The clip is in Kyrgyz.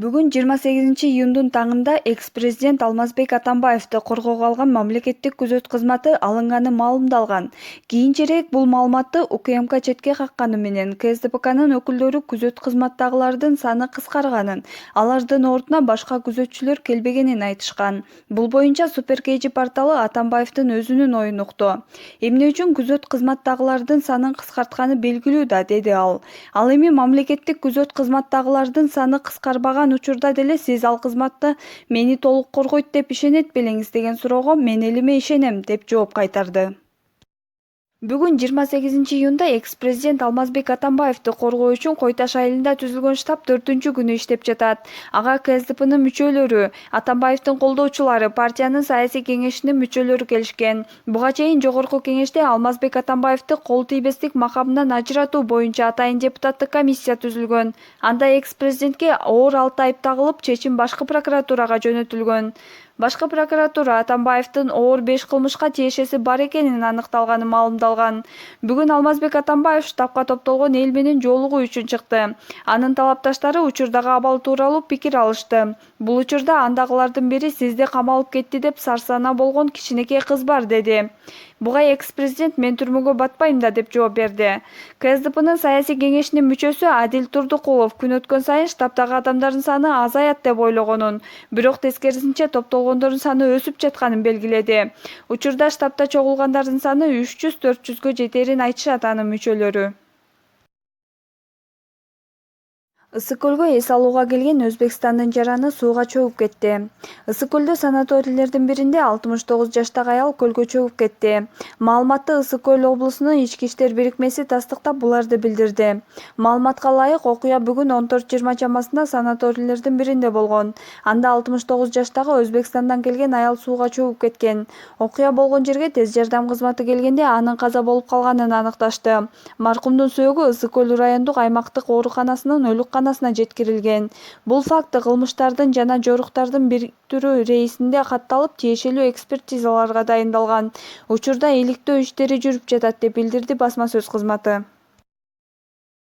Бүгүн 28-июндун таңында экс-президент Алмазбек Атамбаевди коргоого алган мамлекеттик күзөт кызматы алынганы маалымдалган. Кийинчерээк бул маалыматты УКМК четке какканы менен КСДПКнын өкүлдөрү күзөт кызматтагылардын саны кыскарганын, алардын ордуна башка күзөтчүлөр келбегенин айтышкан. Бул боюнча Супер KG порталы Атамбаевдин өзүнүн оюн укту. Эмне үчүн күзөт кызматтагылардын санын кыскартканы белгилүү да, деди ал. Ал эми мамлекеттик күзөт кызматтагылардын саны кыскарбаган учурда деле сиз ал кызматты мени толук коргойт деп ишенет белеңиз деген суроого мен элиме ишенем деп жооп кайтарды. Бүгүн 28-июнда экс-президент Алмазбек Атамбаевди коргоо үчүн Кой Таш айылында түзүлгөн штаб 4-күнү иштеп жатат. Ага КСДПнын мүчөлөрү, Атамбаевдин колдоочулары, партиянын саясий кеңешинин мүчөлөрү келишкен. Буга чейин жогорку кеңеште Алмазбек Атамбаевди кол тийбестик макамынан ажыратуу боюнча атайын депутаттык комиссия түзүлгөн. Анда экс-президентке оор 6 айып тагылып, чечим башкы прокуратурага жөнөтүлгөн. Башкы прокуратура Атамбаевдин оор 5 кылмышка тиешеси бар экенин аныкталганын маалымдалган. Бүгүн Алмазбек Атамбаев штабка топтолгон эл менен жолугуу үчүн чыкты. Анын талапташтары учурдагы абал тууралуу пикир алышты. Бул учурда андагылардын бири сизди камалып кетти деп сарсанаа болгон кичинекей кыз бар, деди. Буга экс-президент мен түрмөгө батпайм да деп жооп берди. КСДПнын саясий кеңешинин мүчөсү Адил Турдукулов күн өткөн сайын штабтагы адамдардын саны азаят деп ойлогонун, бирок тескерисинче топтолгондордун саны өсүп жатканын белгиледи. Учурда штабта чогулгандардын саны 300–400гө жетерин айтышат анын мүчөлөрү. Ысык көлгө эс алууга келген Өзбекстандын жараны сууга чөгүп кетти. Ысык көлдө санаторийлердин биринде 69 жаштагы аял көлгө чөгүп кетти. Маалыматты Ысык көл облусунун ички иштер бирикмеси тастыктап буларды билдирди. Маалыматка ылайык, окуя бүгүн 14:20 чамасында санаторийлердин биринде болгон. Анда 69 жаштагы Өзбекстандан келген аял сууга чөгүп кеткен. Окуя болгон жерге тез жардам кызматы келгенде анын каза болуп калганын аныкташты. Маркумдун сөөгү Ысык көл райондук аймактык ооруканасынын өлүк жеткирилген. Бул факты кылмыштардын жана жоруктардын бир түрү рейсинде катталып, тиешелүү экспертизаларга дайындалган. Учурда иликтөө иштери жүрүп жатат деп билдирди басма сөз кызматы.